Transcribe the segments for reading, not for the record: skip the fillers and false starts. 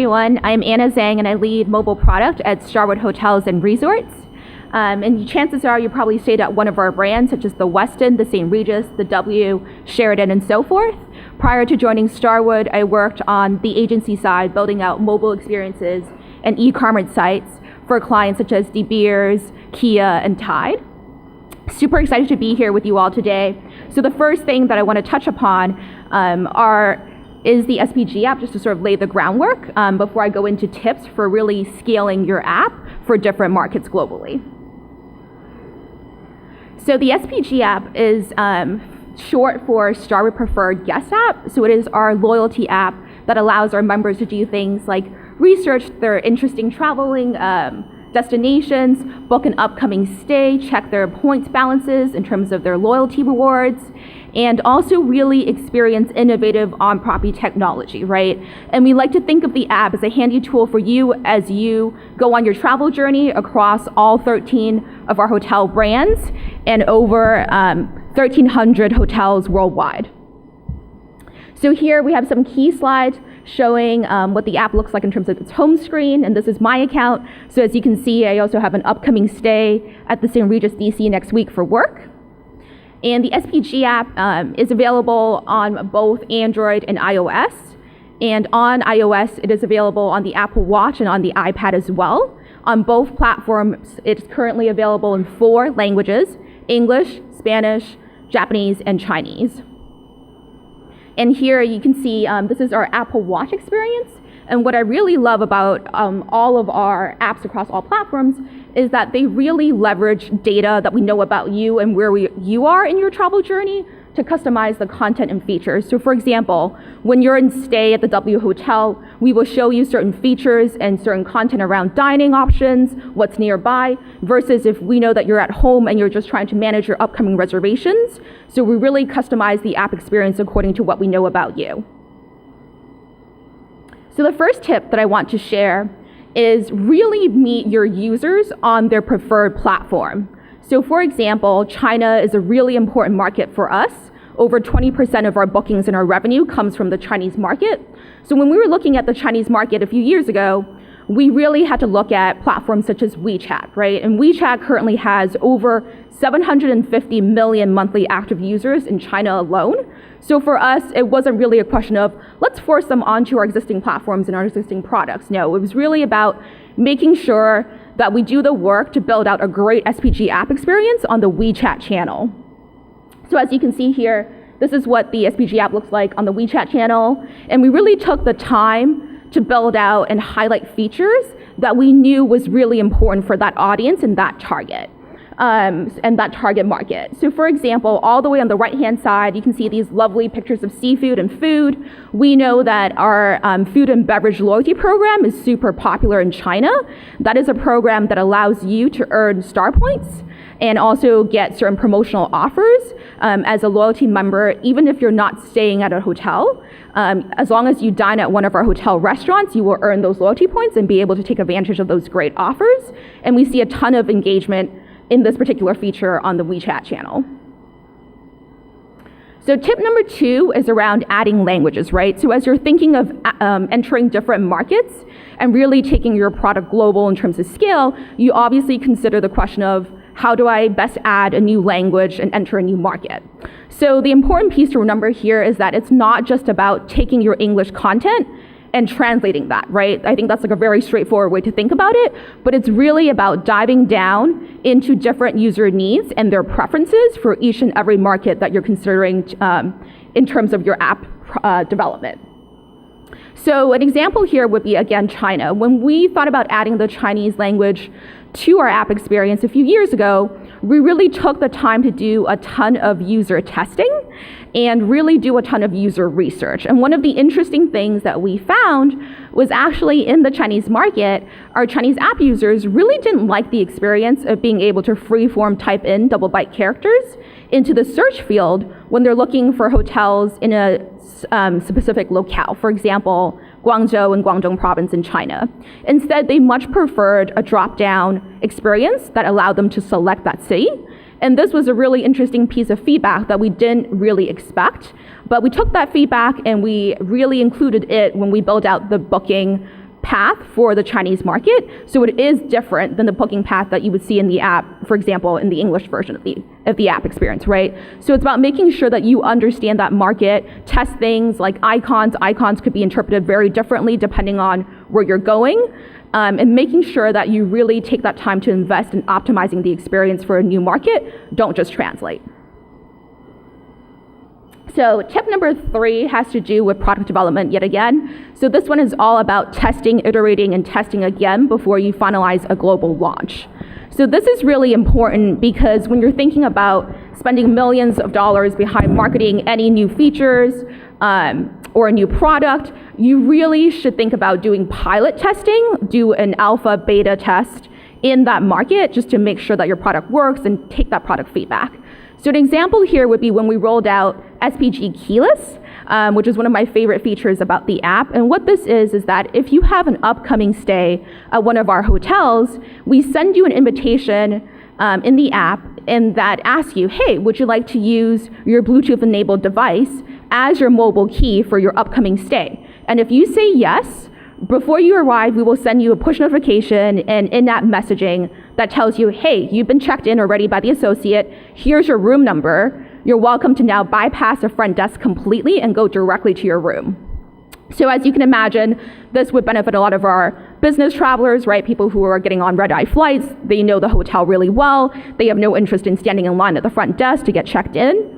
everyone. I'm Anna Zhang, and I lead mobile product at Starwood Hotels and Resorts. And chances are you probably stayed at one of our brands, such as the Westin, the St. Regis, the W, Sheraton, and so forth. Prior to joining Starwood, I worked on the agency side, building out mobile experiences and e-commerce sites for clients such as De Beers, Kia, and Tide. Super excited to be here with you all today. So the first thing that I want to touch upon is the SPG app, just to sort of lay the groundwork before I go into tips for really scaling your app for different markets globally. So the SPG app is short for Starwood Preferred Guest App. So it is our loyalty app that allows our members to do things like research their interesting traveling destinations, book an upcoming stay, check their points balances in terms of their loyalty rewards, and also really experience innovative on-property technology, right? And we like to think of the app as a handy tool for you as you go on your travel journey across all 13 of our hotel brands and over 1,300 hotels worldwide. So here we have some key slides showing what the app looks like in terms of its home screen, and this is my account. So as you can see, I also have an upcoming stay at the St. Regis DC next week for work. And the SPG app is available on both Android and iOS. And on iOS, it is available on the Apple Watch and on the iPad as well. On both platforms, it's currently available in 4 languages: English, Spanish, Japanese, and Chinese. And here you can see this is our Apple Watch experience. And what I really love about all of our apps across all platforms is that they really leverage data that we know about you and where you are in your travel journey to customize the content and features. So for example, when you're in stay at the W Hotel, we will show you certain features and certain content around dining options, what's nearby, versus if we know that you're at home and you're just trying to manage your upcoming reservations. So we really customize the app experience according to what we know about you. So the first tip that I want to share is really meet your users on their preferred platform. So for example, China is a really important market for us. Over 20% of our bookings and our revenue comes from the Chinese market. So when we were looking at the Chinese market a few years ago, we really had to look at platforms such as WeChat, right? And WeChat currently has over 750 million monthly active users in China alone. So for us, it wasn't really a question of, let's force them onto our existing platforms and our existing products. No, it was really about making sure that we do the work to build out a great SPG app experience on the WeChat channel. So as you can see here, this is what the SPG app looks like on the WeChat channel. And we really took the time to build out and highlight features that we knew was really important for that audience and that target. And that target market. So for example, all the way on the right-hand side, you can see these lovely pictures of seafood and food. We know that our food and beverage loyalty program is super popular in China. That is a program that allows you to earn star points and also get certain promotional offers as a loyalty member, even if you're not staying at a hotel. As long as you dine at one of our hotel restaurants, you will earn those loyalty points and be able to take advantage of those great offers. And we see a ton of engagement in this particular feature on the WeChat channel. So tip number 2 is around adding languages, right? So as you're thinking of entering different markets and really taking your product global in terms of scale, you obviously consider the question of, how do I best add a new language and enter a new market? So the important piece to remember here is that it's not just about taking your English content and translating that, right? I think that's like a very straightforward way to think about it, but it's really about diving down into different user needs and their preferences for each and every market that you're considering in terms of your app development. So an example here would be, again, China. When we thought about adding the Chinese language to our app experience a few years ago, we really took the time to do a ton of user testing and really do a ton of user research. And one of the interesting things that we found was actually in the Chinese market, our Chinese app users really didn't like the experience of being able to freeform type in double byte characters into the search field when they're looking for hotels in a specific locale. For example, Guangzhou and Guangdong province in China. Instead, they much preferred a drop-down experience that allowed them to select that city. And this was a really interesting piece of feedback that we didn't really expect. But we took that feedback and we really included it when we built out the booking path for the Chinese market. So it is different than the booking path that you would see in the app, for example, in the English version of the app experience, right? So it's about making sure that you understand that market, test things like icons. Icons could be interpreted very differently depending on where you're going, and making sure that you really take that time to invest in optimizing the experience for a new market. Don't just translate. So tip number 3 has to do with product development yet again. So this one is all about testing, iterating, and testing again before you finalize a global launch. So this is really important because when you're thinking about spending millions of dollars behind marketing any new features or a new product, you really should think about doing pilot testing, do an alpha, beta test in that market just to make sure that your product works and take that product feedback. So an example here would be when we rolled out SPG Keyless, which is one of my favorite features about the app. And what this is that if you have an upcoming stay at one of our hotels, we send you an invitation in the app and that asks you, hey, would you like to use your Bluetooth-enabled device as your mobile key for your upcoming stay? And if you say yes, before you arrive, we will send you a push notification and in-app messaging that tells you, hey, you've been checked in already by the associate. Here's your room number. You're welcome to now bypass the front desk completely and go directly to your room. So as you can imagine, this would benefit a lot of our business travelers, right? People who are getting on red-eye flights. They know the hotel really well. They have no interest in standing in line at the front desk to get checked in.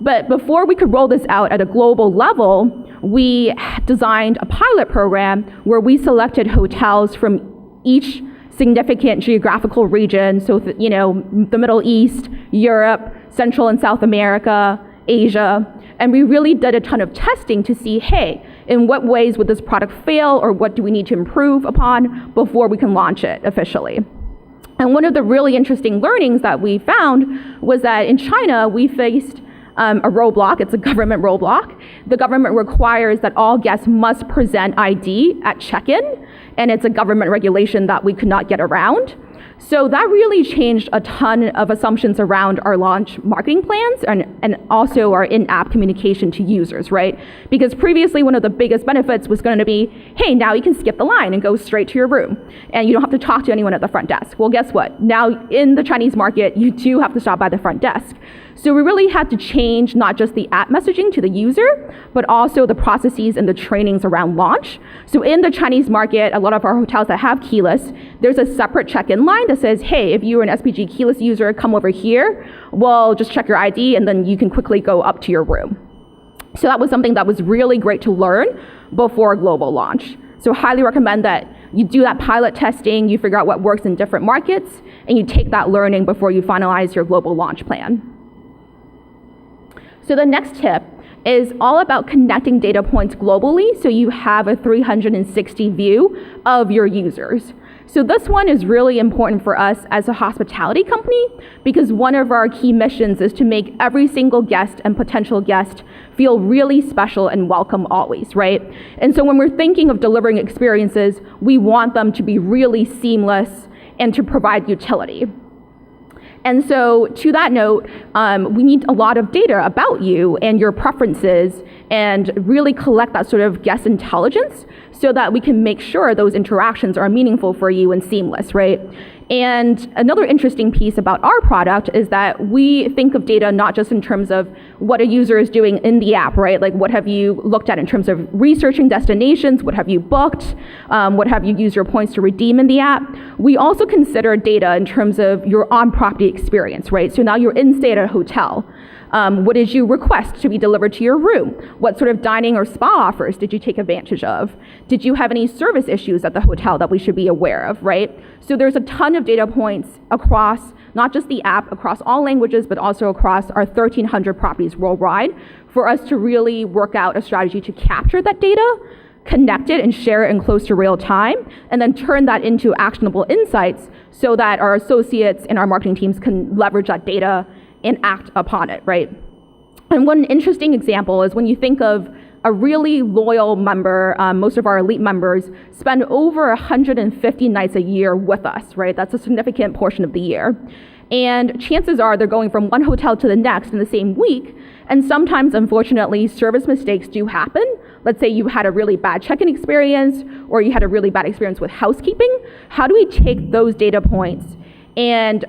But before we could roll this out at a global level, we designed a pilot program where we selected hotels from each significant geographical region, so the Middle East, Europe, Central and South America, Asia, and we really did a ton of testing to see, hey, in what ways would this product fail or what do we need to improve upon before we can launch it officially. And one of the really interesting learnings that we found was that in China, we faced a roadblock. It's a government roadblock. The government requires that all guests must present ID at check-in, and it's a government regulation that we could not get around. So that really changed a ton of assumptions around our launch marketing plans and also our in-app communication to users, right? Because previously one of the biggest benefits was going to be, hey, now you can skip the line and go straight to your room and you don't have to talk to anyone at the front desk. Well, guess what? Now in the Chinese market, you do have to stop by the front desk. So we really had to change not just the app messaging to the user, but also the processes and the trainings around launch. So in the Chinese market, a lot of our hotels that have keyless, there's a separate check-in line that says, hey, if you're an SPG keyless user, come over here. Well, just check your ID and then you can quickly go up to your room. So that was something that was really great to learn before global launch. So highly recommend that you do that pilot testing, you figure out what works in different markets, and you take that learning before you finalize your global launch plan. So the next tip is all about connecting data points globally so you have a 360 view of your users. So this one is really important for us as a hospitality company because one of our key missions is to make every single guest and potential guest feel really special and welcome always, right? And so when we're thinking of delivering experiences, we want them to be really seamless and to provide utility. And so to that note, we need a lot of data about you and your preferences and really collect that sort of guest intelligence so that we can make sure those interactions are meaningful for you and seamless, right? And another interesting piece about our product is that we think of data not just in terms of what a user is doing in the app, right? Like what have you looked at in terms of researching destinations, what have you booked, what have you used your points to redeem in the app. We also consider data in terms of your on-property experience, right? So now you're in-stay at a hotel. What did you request to be delivered to your room? What sort of dining or spa offers did you take advantage of? Did you have any service issues at the hotel that we should be aware of, right? So there's a ton of data points across not just the app, across all languages, but also across our 1,300 properties worldwide for us to really work out a strategy to capture that data, connect it and share it in close to real time, and then turn that into actionable insights so that our associates and our marketing teams can leverage that data and act upon it, right? And one interesting example is when you think of a really loyal member, most of our elite members spend over 150 nights a year with us, right? That's a significant portion of the year. And chances are they're going from one hotel to the next in the same week. And sometimes, unfortunately, service mistakes do happen, let's say you had a really bad check-in experience or you had a really bad experience with housekeeping. How do we take those data points and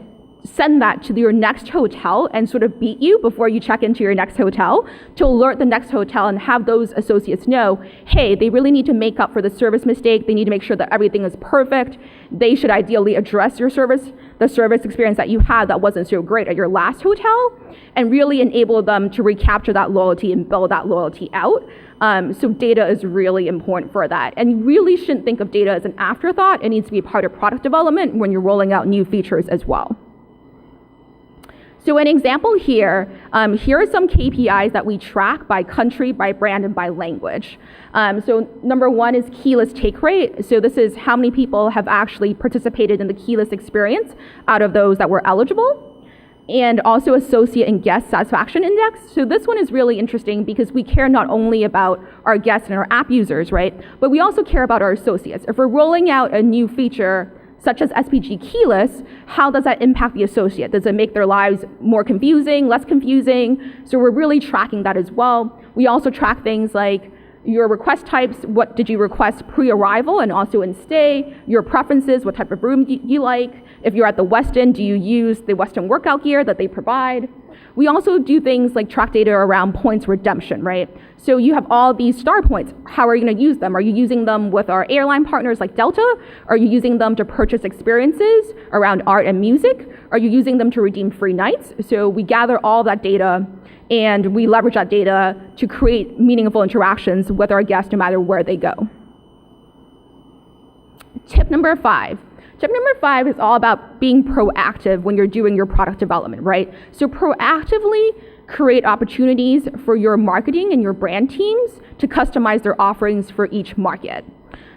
send that to your next hotel and sort of beat you before you check into your next hotel to alert the next hotel and have those associates know, hey, they really need to make up for the service mistake. They need to make sure that everything is perfect. They should ideally address the service experience that you had that wasn't so great at your last hotel, and really enable them to recapture that loyalty and build that loyalty out. So data is really important for that. And you really shouldn't think of data as an afterthought. It needs to be a part of product development when you're rolling out new features as well. So an example here, here are some KPIs that we track by country, by brand, and by language. So number one is keyless take rate. So this is how many people have actually participated in the keyless experience out of those that were eligible. And also associate and guest satisfaction index. So this one is really interesting because we care not only about our guests and our app users, right? But we also care about our associates. If we're rolling out a new feature such as SPG Keyless, how does that impact the associate? Does it make their lives more confusing, less confusing? So we're really tracking that as well. We also track things like your request types, what did you request pre-arrival and also in stay, your preferences, what type of room do you like? If you're at the Westin, do you use the Westin workout gear that they provide? We also do things like track data around points redemption, right? So you have all these star points. How are you going to use them? Are you using them with our airline partners like Delta? Are you using them to purchase experiences around art and music? Are you using them to redeem free nights? So we gather all that data and we leverage that data to create meaningful interactions with our guests no matter where they go. Tip number 5. Tip number 5 is all about being proactive when you're doing your product development, right? So proactively create opportunities for your marketing and your brand teams to customize their offerings for each market.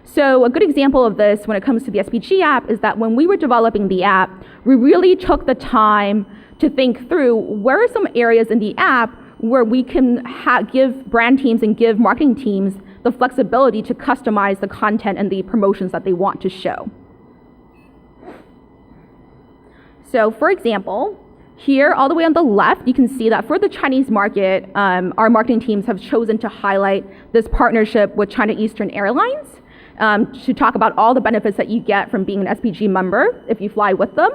So a good example of this when it comes to the SPG app is that when we were developing the app, we really took the time to think through where are some areas in the app where we can give brand teams and give marketing teams the flexibility to customize the content and the promotions that they want to show. So for example, here all the way on the left, you can see that for the Chinese market, our marketing teams have chosen to highlight this partnership with China Eastern Airlines to talk about all the benefits that you get from being an SPG member if you fly with them.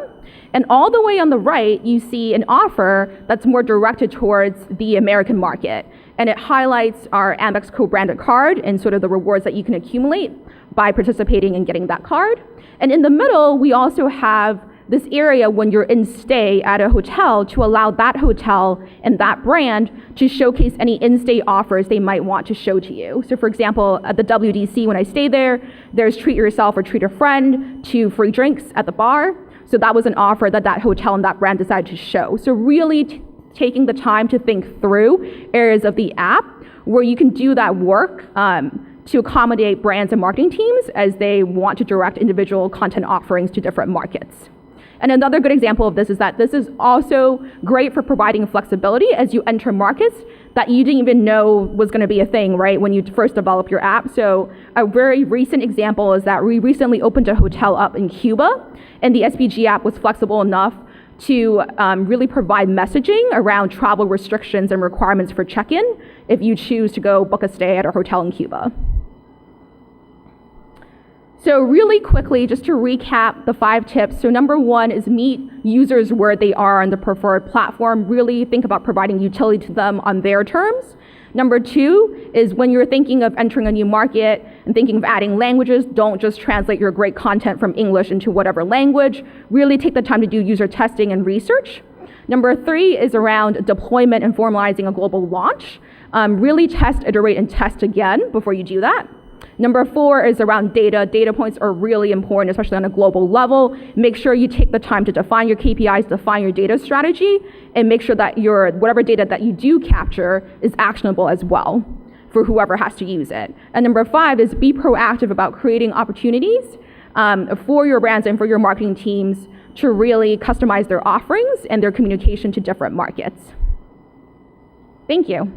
And all the way on the right, you see an offer that's more directed towards the American market. And it highlights our Amex co-branded card and sort of the rewards that you can accumulate by participating and getting that card. And in the middle, we also have this area when you're in stay at a hotel to allow that hotel and that brand to showcase any in-stay offers they might want to show to you. So for example, at the WDC when I stay there, there's treat yourself or treat a friend to free drinks at the bar. So that was an offer that that hotel and that brand decided to show. So really taking the time to think through areas of the app where you can do that work to accommodate brands and marketing teams as they want to direct individual content offerings to different markets. And another good example of this is that this is also great for providing flexibility as you enter markets that you didn't even know was going to be a thing, right, when you first develop your app. So a very recent example is that we recently opened a hotel up in Cuba, and the SPG app was flexible enough to really provide messaging around travel restrictions and requirements for check-in if you choose to go book a stay at a hotel in Cuba. So really quickly, just to recap the 5 tips. So number 1 is meet users where they are on the preferred platform. Really think about providing utility to them on their terms. Number 2 is when you're thinking of entering a new market and thinking of adding languages, don't just translate your great content from English into whatever language. Really take the time to do user testing and research. Number 3 is around deployment and formalizing a global launch. Really test, iterate, and test again before you do that. Number 4 is around data. Data points are really important, especially on a global level. Make sure you take the time to define your KPIs, define your data strategy, and make sure that your whatever data that you do capture is actionable as well for whoever has to use it. And number 5 is be proactive about creating opportunities for your brands and for your marketing teams to really customize their offerings and their communication to different markets. Thank you.